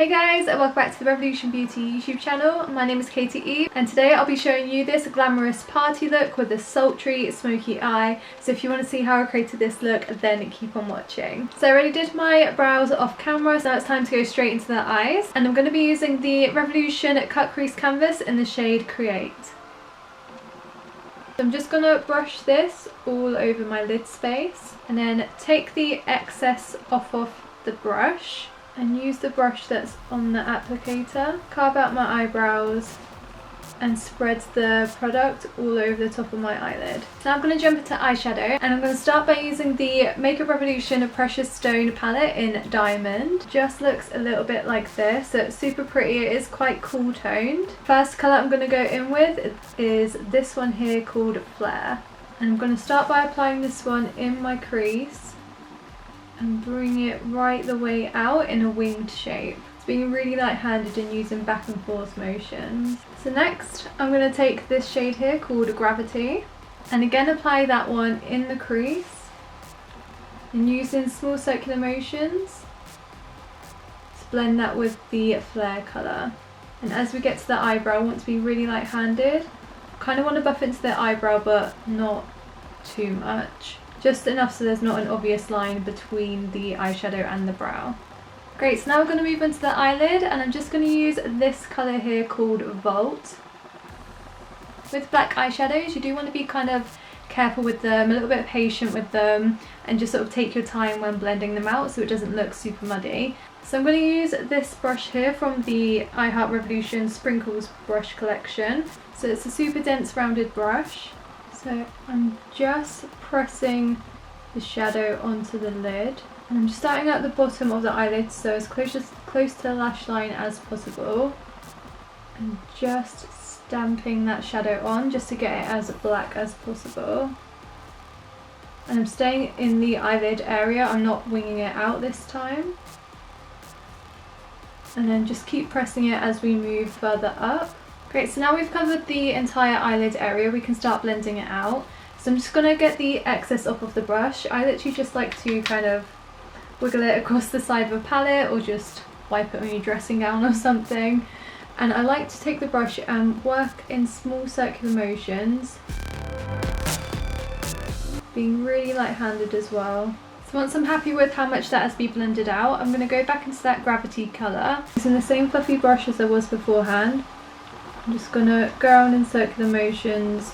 Hey guys, and welcome back to the Revolution Beauty YouTube channel. My name is Katie E, and today I'll be showing you this glamorous party look with this sultry smoky eye. So if you want to see how I created this look, then keep on watching. So I already did my brows off camera, so now it's time to go straight into the eyes. And I'm going to be using the Revolution Cut Crease Canvas in the shade Create. So I'm just going to brush this all over my lid space and then take the excess off of the brush and use the brush that's on the applicator, carve out my eyebrows and spread the product all over the top of my eyelid. Now I'm going to jump into eyeshadow, and I'm going to start by using the Makeup Revolution Precious Stone palette in Diamond. Just looks a little bit like this, so it's super pretty. It is quite cool toned. First colour I'm going to go in with is this one here called Flare, and I'm going to start by applying this one in my crease and bring it right the way out in a winged shape. It's being really light-handed and using back and forth motions. So next I'm going to take this shade here called Gravity and again apply that one in the crease and using small circular motions to blend that with the Flare colour. And as we get to the eyebrow, I want to be really light-handed. Kind of want to buff into the eyebrow but not too much. Just enough so there's not an obvious line between the eyeshadow and the brow. Great, so now we're going to move into the eyelid, and I'm just going to use this colour here called Vault. With black eyeshadows, you do want to be kind of careful with them, a little bit patient with them, and just sort of take your time when blending them out so it doesn't look super muddy. So I'm going to use this brush here from the I Heart Revolution Sprinkles brush collection. So it's a super dense rounded brush. So I'm just pressing the shadow onto the lid, and I'm just starting at the bottom of the eyelid, so as close to the lash line as possible, and just stamping that shadow on just to get it as black as possible. And I'm staying in the eyelid area, I'm not winging it out this time. And then just keep pressing it as we move further up. Great, so now we've covered the entire eyelid area, we can start blending it out. So I'm just going to get the excess off of the brush. I literally just like to kind of wiggle it across the side of a palette or just wipe it on your dressing gown or something. And I like to take the brush and work in small circular motions, being really light-handed as well. So once I'm happy with how much that has been blended out, I'm going to go back into that Gravity colour. Using the same fluffy brush as I was beforehand. I'm just going to go around in circular motions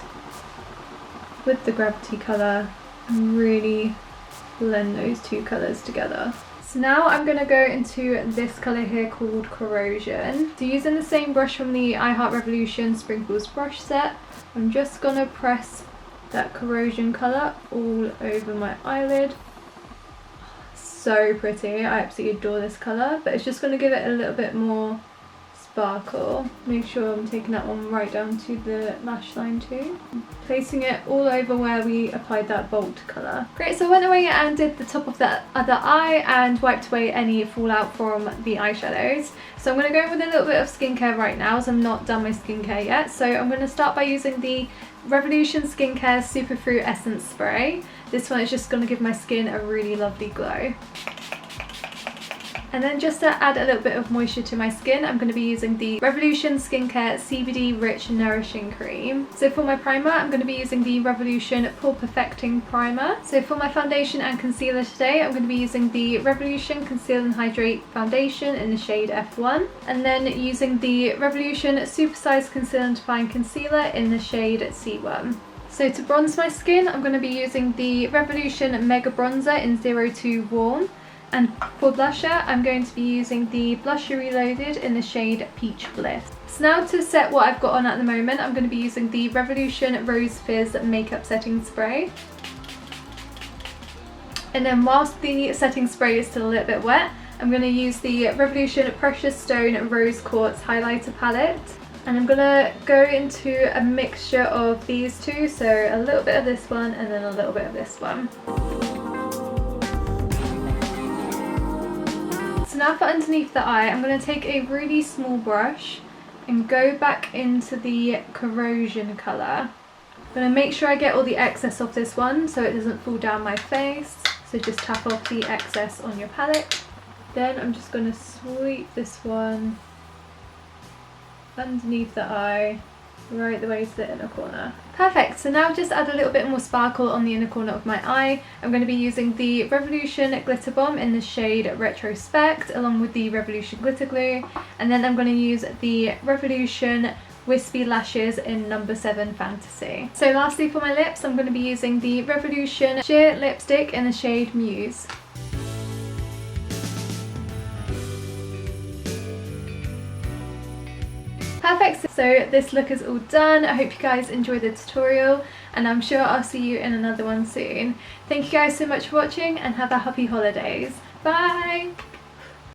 with the Gravity colour and really blend those two colours together. So now I'm going to go into this colour here called Corrosion. So using the same brush from the I Heart Revolution Sprinkles brush set, I'm just going to press that Corrosion colour all over my eyelid. So pretty, I absolutely adore this colour, but it's just going to give it a little bit more sparkle. Make sure I'm taking that one right down to the lash line too. Placing it all over where we applied that Bolt colour. Great, so I went away and did the top of that other eye and wiped away any fallout from the eyeshadows. So I'm going to go in with a little bit of skincare right now, as I'm not done my skincare yet. So I'm going to start by using the Revolution Skincare Superfruit Essence Spray. This one is just going to give my skin a really lovely glow. And then just to add a little bit of moisture to my skin, I'm going to be using the Revolution Skincare CBD Rich Nourishing Cream. So for my primer, I'm going to be using the Revolution Pore Perfecting Primer. So for my foundation and concealer today, I'm going to be using the Revolution Conceal and Hydrate Foundation in the shade F1. And then using the Revolution Supersize Conceal and Define Concealer in the shade C1. So to bronze my skin, I'm going to be using the Revolution Mega Bronzer in 02 Warm. And for blusher, I'm going to be using the Blusher Reloaded in the shade Peach Bliss. So now to set what I've got on at the moment, I'm going to be using the Revolution Rose Fizz Makeup Setting Spray. And then whilst the setting spray is still a little bit wet, I'm going to use the Revolution Precious Stone Rose Quartz Highlighter Palette. And I'm going to go into a mixture of these two, so a little bit of this one and then a little bit of this one. So now for underneath the eye, I'm going to take a really small brush and go back into the Corrosion colour. I'm going to make sure I get all the excess off this one so it doesn't fall down my face. So just tap off the excess on your palette. Then I'm just going to sweep this one underneath the eye, right the way to the inner corner. Perfect, so now just add a little bit more sparkle on the inner corner of my eye. I'm going to be using the Revolution Glitter Bomb in the shade Retrospect along with the Revolution Glitter Glue, and then I'm going to use the Revolution Wispy Lashes in number 7 Fantasy. So lastly for my lips, I'm going to be using the Revolution Sheer Lipstick in the shade Muse. Perfect, so this look is all done. I hope you guys enjoyed the tutorial and I'm sure I'll see you in another one soon. Thank you guys so much for watching and have a happy holidays. Bye!